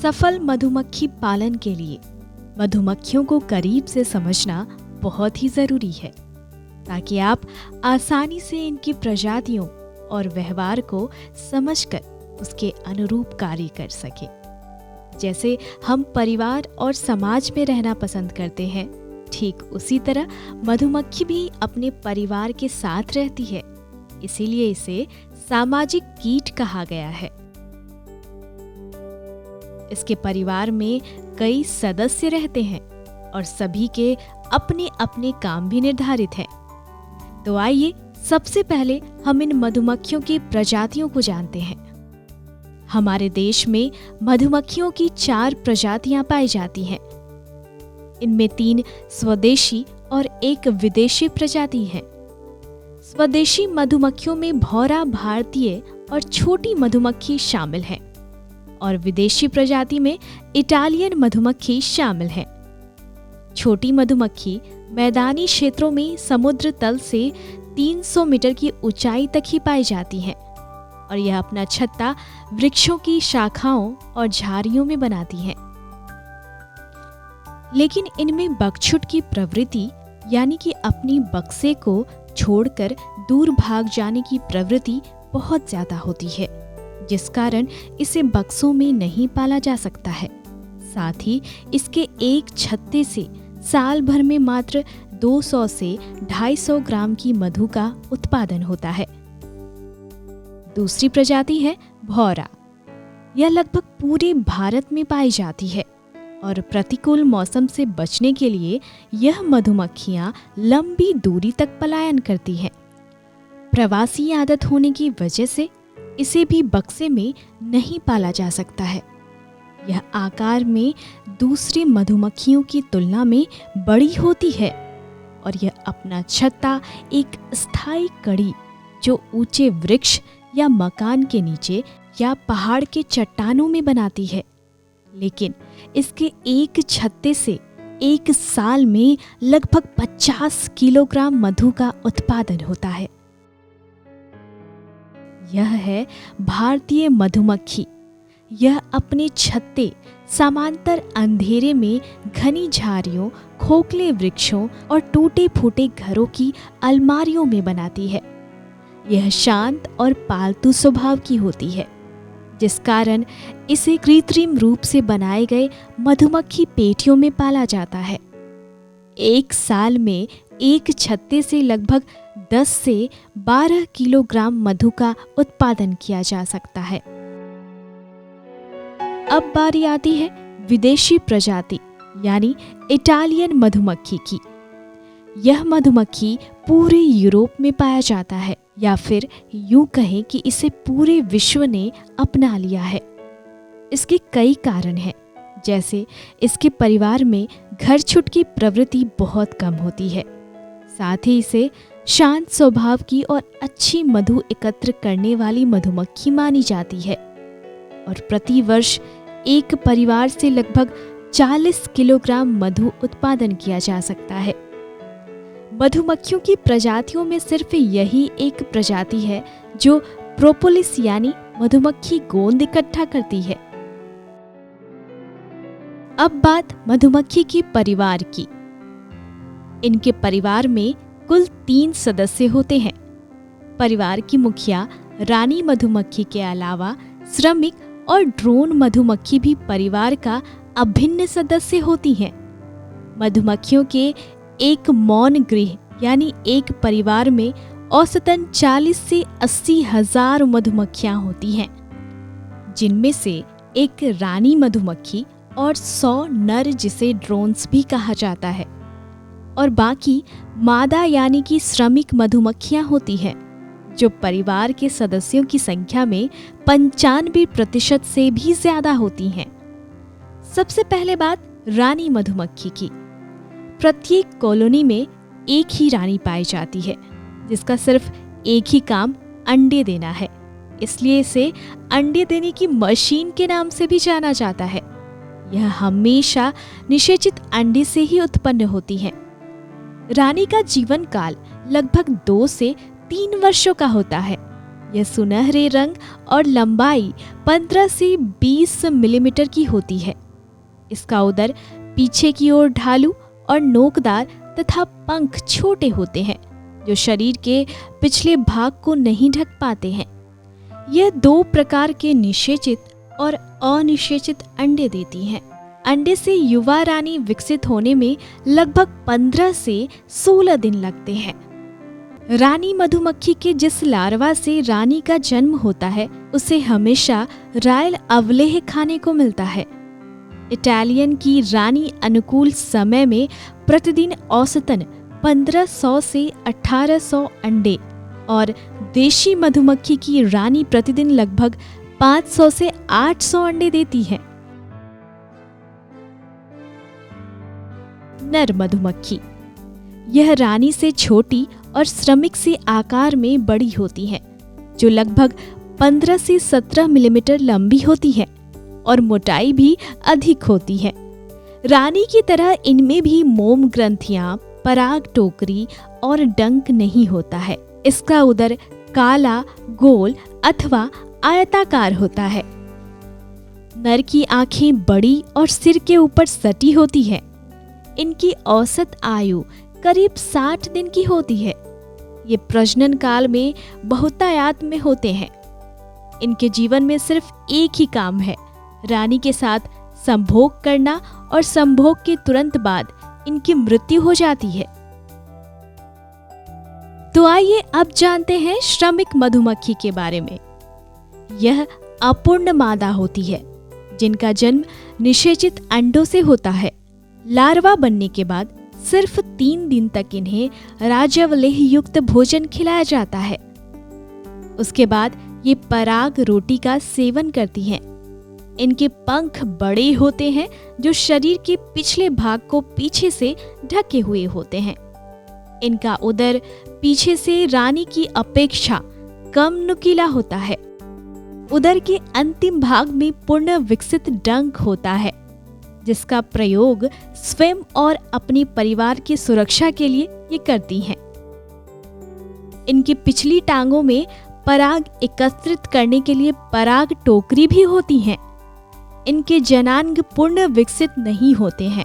सफल मधुमक्खी पालन के लिए मधुमक्खियों को करीब से समझना बहुत ही ज़रूरी है, ताकि आप आसानी से इनकी प्रजातियों और व्यवहार को समझकर उसके अनुरूप कार्य कर सकें। जैसे हम परिवार और समाज में रहना पसंद करते हैं, ठीक उसी तरह मधुमक्खी भी अपने परिवार के साथ रहती है, इसीलिए इसे सामाजिक कीट कहा गया है। इसके परिवार में कई सदस्य रहते हैं और सभी के अपने अपने काम भी निर्धारित हैं। तो आइए सबसे पहले हम इन मधुमक्खियों की प्रजातियों को जानते हैं। हमारे देश में मधुमक्खियों की 4 प्रजातियां पाई जाती हैं। इनमें 3 स्वदेशी और 1 विदेशी प्रजाति है। स्वदेशी मधुमक्खियों में भौरा भारतीय और छोटी मधुमक्खी शामिल है और विदेशी प्रजाति में इटालियन मधुमक्खी शामिल है। छोटी मधुमक्खी मैदानी क्षेत्रों में समुद्र तल से 300 मीटर की ऊंचाई तक ही पाई जाती है और यह अपना छत्ता वृक्षों की शाखाओं और झाड़ियों में बनाती है। लेकिन इनमें बकछुट की प्रवृत्ति यानी कि अपनी बक्से को छोड़कर दूर भाग जाने की प्रवृत्ति बहुत ज्यादा होती है, जिस कारण इसे बक्सों में नहीं पाला जा सकता है। साथ ही इसके एक छत्ते से साल भर में मात्र 200 से 250 ग्राम की मधु का उत्पादन होता है। दूसरी प्रजाति है भौरा। यह लगभग पूरे भारत में पाई जाती है और प्रतिकूल मौसम से बचने के लिए यह मधुमक्खियां लंबी दूरी तक पलायन करती हैं। प्रवासी आदत होने की वजह से इसे भी बक्से में नहीं पाला जा सकता है। यह आकार में दूसरी मधुमक्खियों की तुलना में बड़ी होती है और यह अपना छत्ता एक स्थायी कड़ी जो ऊंचे वृक्ष या मकान के नीचे या पहाड़ के चट्टानों में बनाती है। लेकिन इसके एक छत्ते से एक साल में लगभग 50 किलोग्राम मधु का उत्पादन होता है। यह है भारतीय मधुमक्खी। यह अपने छत्ते समांतर अंधेरे में घनी झाड़ियों, खोखले वृक्षों और टूटे फूटे घरों की अलमारियों में बनाती है। यह शांत और पालतू स्वभाव की होती है, जिस कारण इसे कृत्रिम रूप से बनाए गए मधुमक्खी पेटियों में पाला जाता है। एक साल में एक छत्ते से लगभग 10 से 12 किलोग्राम मधु का उत्पादन किया जा सकता है। अब बारी आती है विदेशी प्रजाति यानी इटालियन मधुमक्खी की। यह मधुमक्खी पूरे यूरोप में पाया जाता है, या फिर यूं कहें कि इसे पूरे विश्व ने अपना लिया है। इसके कई कारण हैं, जैसे इसके परिवार में घरछुट की प्रवृत्ति बहुत कम होती है। साथ ही इसे शांत स्वभाव की और अच्छी मधु एकत्र करने वाली मधुमक्खी मानी जाती है और प्रति वर्ष एक परिवार से लगभग 40 किलोग्राम मधु उत्पादन किया जा सकता है। मधुमक्खियों की प्रजातियों में सिर्फ यही एक प्रजाति है जो प्रोपोलिस यानी मधुमक्खी गोंद इकट्ठा करती है। अब बात मधुमक्खी के परिवार की। इनके परिवार में कुल 3 सदस्य होते हैं। परिवार की मुखिया रानी मधुमक्खी के अलावा श्रमिक और ड्रोन मधुमक्खी भी परिवार का अभिन्न सदस्य होती हैं। मधुमक्खियों के एक मौन गृह यानी एक परिवार में औसतन 40 से 80 हजार मधुमक्खियां होती हैं, जिनमें से एक रानी मधुमक्खी और 100 नर जिसे ड्रोन्स भी कहा जाता है, और बाकी मादा यानी कि श्रमिक मधुमक्खियां होती हैं, जो परिवार के सदस्यों की संख्या में 95% से भी ज्यादा होती हैं। सबसे पहले बात रानी मधुमक्खी की। प्रत्येक कॉलोनी में एक ही रानी पाई जाती है, जिसका सिर्फ एक ही काम अंडे देना है, इसलिए इसे अंडे देने की मशीन के नाम से भी जाना जाता है। यह हमेशा निषेचित अंडे से ही उत्पन्न होती है। रानी का जीवन काल लगभग 2 से 3 वर्षों का होता है। यह सुनहरे रंग और लंबाई 15 से 20 मिलीमीटर की होती है। इसका उदर पीछे की ओर ढालू और नोकदार तथा पंख छोटे होते हैं जो शरीर के पिछले भाग को नहीं ढक पाते हैं। यह 2 प्रकार के निषेचित और अनिषेचित अंडे देती हैं। अंडे से युवा रानी विकसित होने में लगभग 15 से 16 दिन लगते हैं। रानी मधुमक्खी के जिस लार्वा से रानी का जन्म होता है उसे हमेशा रॉयल अवलेह खाने को मिलता है। इटालियन की रानी अनुकूल समय में प्रतिदिन औसतन 1500 से 1800 अंडे और देशी मधुमक्खी की रानी प्रतिदिन लगभग 500 से 800 अंडे देती है। नर मधुमक्खी, यह रानी से छोटी और श्रमिक से आकार में बड़ी होती है, जो लगभग 15 से 17 मिलीमीटर लंबी होती है और मोटाई भी अधिक होती है। रानी की तरह इनमें भी मोम ग्रंथियां, पराग टोकरी और डंक नहीं होता है। इसका उदर काला, गोल अथवा आयताकार होता है। नर की आंखें बड़ी और सिर के ऊपर सटी होती है। इनकी औसत आयु करीब 60 दिन की होती है। ये प्रजनन काल में बहुतायत में होते हैं। इनके जीवन में सिर्फ एक ही काम है, रानी के साथ संभोग करना, और संभोग के तुरंत बाद इनकी मृत्यु हो जाती है। तो आइए अब जानते हैं श्रमिक मधुमक्खी के बारे में। यह अपूर्ण मादा होती है जिनका जन्म निषेचित अंडों से होता है। लार्वा बनने के बाद सिर्फ 3 दिन तक इन्हें राजवलेह युक्त भोजन खिलाया जाता है। उसके बाद ये पराग रोटी का सेवन करती हैं। इनके पंख बड़े होते हैं जो शरीर के पिछले भाग को पीछे से ढके हुए होते हैं। इनका उदर पीछे से रानी की अपेक्षा कम नुकीला होता है। उदर के अंतिम भाग में पूर्ण विकसित डंक होता है जिसका प्रयोग स्वयं और अपने परिवार की सुरक्षा के लिए ये करती हैं। इनकी पिछली टांगों में पराग एकत्रित करने के लिए पराग टोकरी भी होती हैं। इनके जनांग पूर्ण विकसित नहीं होते हैं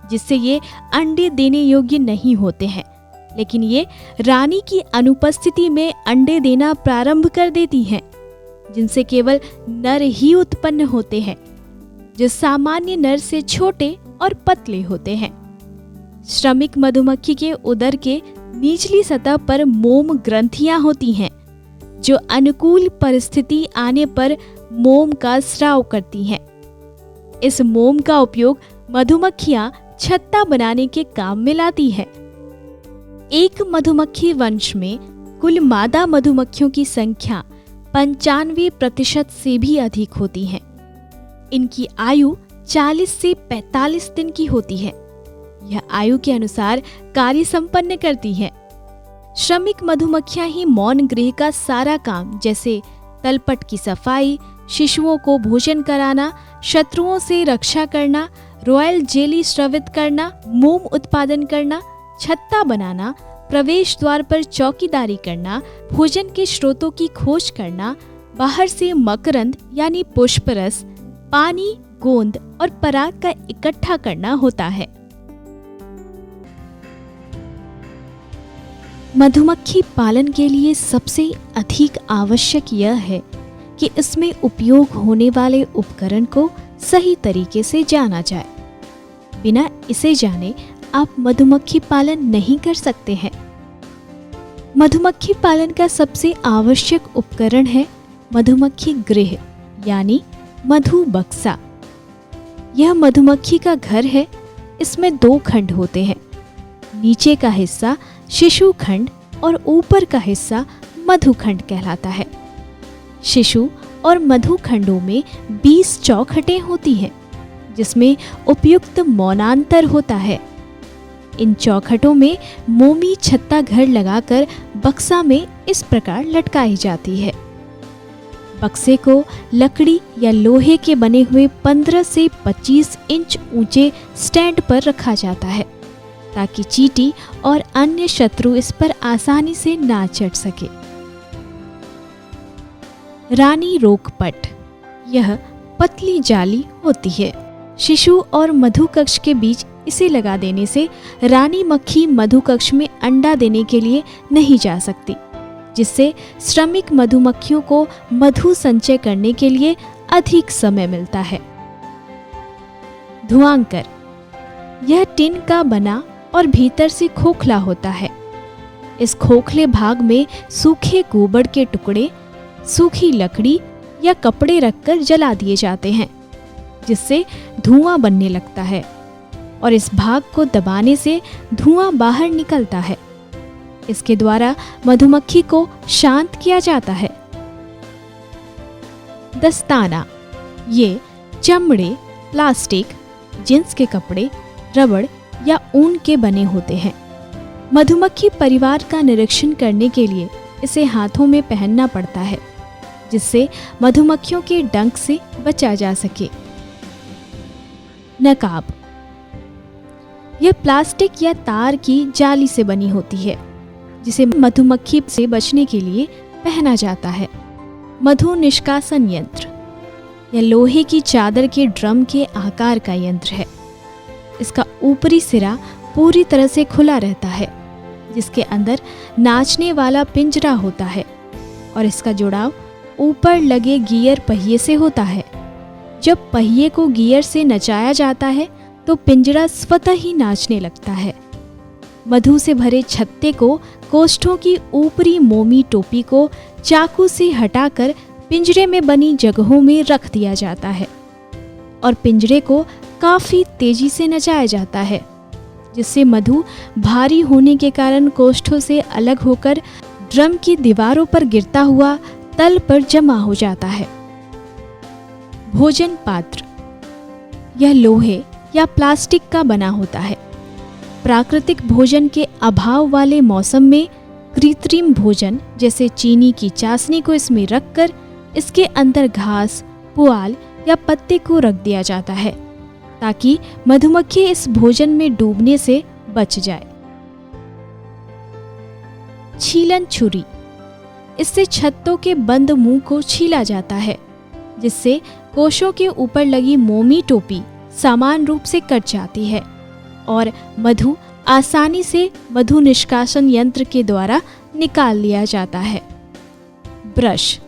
जिससे ये अंडे देने योग्य नहीं होते हैं, लेकिन ये रानी की अनुपस्थिति में अंडे देना प्रारंभ कर देती हैं, जिनसे केवल नर ही उत्पन्न होते हैं जो सामान्य नर से छोटे और पतले होते हैं। श्रमिक मधुमक्खी के उदर के निचली सतह पर मोम ग्रंथियां होती हैं जो अनुकूल परिस्थिति आने पर मोम का स्राव करती हैं। इस मोम का उपयोग मधुमक्खियां छत्ता बनाने के काम में लाती हैं। एक मधुमक्खी वंश में कुल मादा मधुमक्खियों की संख्या 95% से भी अधिक होती है। इनकी आयु 40 से 45 दिन की होती है। यह आयु के अनुसार कार्य संपन्न करती है। श्रमिक मधुमक्खियां ही मौन गृह का सारा काम जैसे तलपट की सफाई, शिशुओं को भोजन कराना, शत्रुओं से रक्षा करना, रॉयल जेली स्रवित करना, मोम उत्पादन करना, छत्ता बनाना, प्रवेश द्वार पर चौकीदारी करना, भोजन के स्रोतों की खोज करना, बाहर से मकरंद यानी पुष्परस, पानी, गोंद और पराग का इकट्ठा करना होता है। मधुमक्खी पालन के लिए सबसे अधिक आवश्यक यह है कि इसमें उपयोग होने वाले उपकरण को सही तरीके से जाना जाए। बिना इसे जाने आप मधुमक्खी पालन नहीं कर सकते हैं। मधुमक्खी पालन का सबसे आवश्यक उपकरण है मधुमक्खी गृह यानी मधु बक्सा। यह मधुमक्खी का घर है। इसमें 2 खंड होते हैं। नीचे का हिस्सा शिशु खंड और ऊपर का हिस्सा मधु खंड कहलाता है। शिशु और मधु खंडों में 20 चौखटें होती हैं जिसमें उपयुक्त मौनांतर होता है। इन चौखटों में मोमी छत्ता घर लगाकर बक्सा में इस प्रकार लटकाई जाती है। बक्से को लकड़ी या लोहे के बने हुए 15 से 25 इंच ऊंचे स्टैंड पर रखा जाता है ताकि चींटी और अन्य शत्रु इस पर आसानी से ना चढ़ सके। रानी रोकपट, यह पतली जाली होती है। शिशु और मधु कक्ष के बीच इसे लगा देने से रानी मक्खी मधु कक्ष में अंडा देने के लिए नहीं जा सकती, जिससे श्रमिक मधुमक्खियों को मधु संचय करने के लिए अधिक समय मिलता है। धुआंकर, यह टिन का बना और भीतर से खोखला होता है। इस खोखले भाग में सूखे गोबर के टुकड़े, सूखी लकड़ी या कपड़े रखकर जला दिए जाते हैं, जिससे धुआं बनने लगता है और इस भाग को दबाने से धुआं बाहर निकलता है। इसके द्वारा मधुमक्खी को शांत किया जाता है। दस्ताना, ये चमड़े, प्लास्टिक, जींस के कपड़े, रबड़ या ऊन के बने होते हैं। मधुमक्खी परिवार का निरीक्षण करने के लिए इसे हाथों में पहनना पड़ता है, जिससे मधुमक्खियों के डंक से बचा जा सके। नकाब, यह प्लास्टिक या तार की जाली से बनी होती है, जिसे मधुमक्खी से बचने के लिए पहना जाता है। मधु निष्कासन यंत्र, यह लोहे की चादर के ड्रम के आकार का यंत्र है। इसका ऊपरी सिरा पूरी तरह से खुला रहता है, जिसके अंदर नाचने वाला पिंजरा होता है और इसका जुड़ाव ऊपर लगे गियर पहिए से होता है। जब पहिए को गियर से नचाया जाता है तो पिंजरा स्वतः ही नाचने लगता है। मधु से भरे छत्ते को कोष्ठों की ऊपरी मोमी टोपी को चाकू से हटाकर पिंजरे में बनी जगहों में रख दिया जाता है और पिंजरे को काफी तेजी से नचाया जाता है, जिससे मधु भारी होने के कारण कोष्ठों से अलग होकर ड्रम की दीवारों पर गिरता हुआ तल पर जमा हो जाता है। भोजन पात्र, यह लोहे या प्लास्टिक का बना होता है। प्राकृतिक भोजन के अभाव वाले मौसम में कृत्रिम भोजन जैसे चीनी की चाशनी को इसमें रखकर इसके अंदर घास, पुआल या पत्ते को रख दिया जाता है, ताकि मधुमक्खी इस भोजन में डूबने से बच जाए। छीलन छुरी, इससे छत्तों के बंद मुंह को छीला जाता है, जिससे कोशों के ऊपर लगी मोमी टोपी समान रूप से कट जाती है और मधु आसानी से मधु निष्कासन यंत्र के द्वारा निकाल लिया जाता है। ब्रश,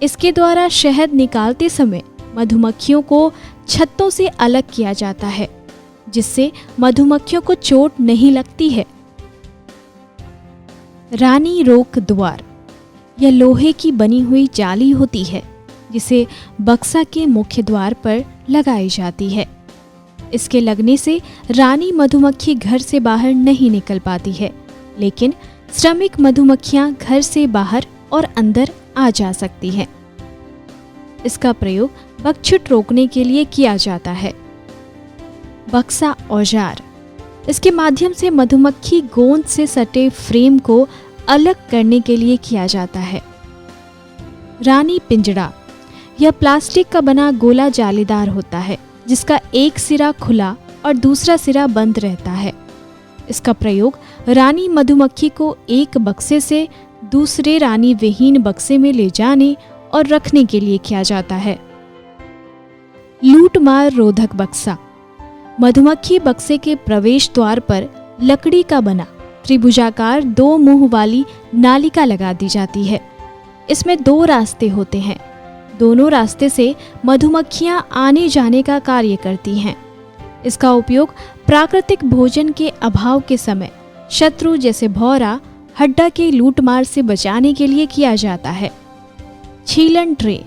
इसके द्वारा शहद निकालते समय मधुमक्खियों को छत्तों से अलग किया जाता है, जिससे मधुमक्खियों को चोट नहीं लगती है। रानी रोक द्वार, यह लोहे की बनी हुई जाली होती है, जिसे बक्सा के मुख्य द्वार पर लगाई जाती है। इसके लगने से रानी मधुमक्खी घर से बाहर नहीं निकल पाती है, लेकिन श्रमिक मधुमक्खियां घर से बाहर और अंदर आ जा सकती हैं। इसका प्रयोग बकछुट रोकने के लिए किया जाता है। बक्सा औजार, इसके माध्यम से मधुमक्खी गोंद से सटे फ्रेम को अलग करने के लिए किया जाता है। रानी पिंजड़ा, यह प्लास्टिक का बना गोला जालीदार होता है, जिसका एक सिरा खुला और दूसरा सिरा बंद रहता है। इसका प्रयोग रानी मधुमक्खी को एक बक्से से दूसरे रानी विहीन बक्से में ले जाने और रखने के लिए किया जाता है। लूटमार रोधक बक्सा, मधुमक्खी बक्से के प्रवेश द्वार पर लकड़ी का बना त्रिभुजाकार 2 मुंह वाली नालिका लगा दी जाती है। इसमें 2 रास्ते होते हैं। दोनों रास्ते से मधुमक्खियां आने जाने का कार्य करती हैं। इसका उपयोग प्राकृतिक भोजन के अभाव के समय शत्रु जैसे भौरा, हड्डा के लूटमार से बचाने के लिए किया जाता है। छीलन ट्रे,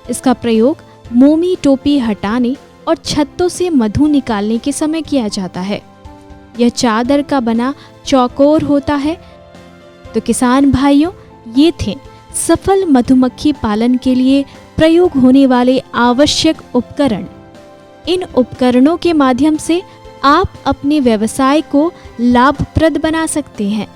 इसका प्रयोग मोमी टोपी हटाने और छत्तों से मधु निकालने के समय किया जाता है। यह चादर का बना चौकोर होता है। तो किसान भाइयों, ये थे सफल मधुमक्खी पालन के लिए प्रयोग होने वाले आवश्यक उपकरण। इन उपकरणों के माध्यम से आप अपने व्यवसाय को लाभप्रद बना सकते हैं।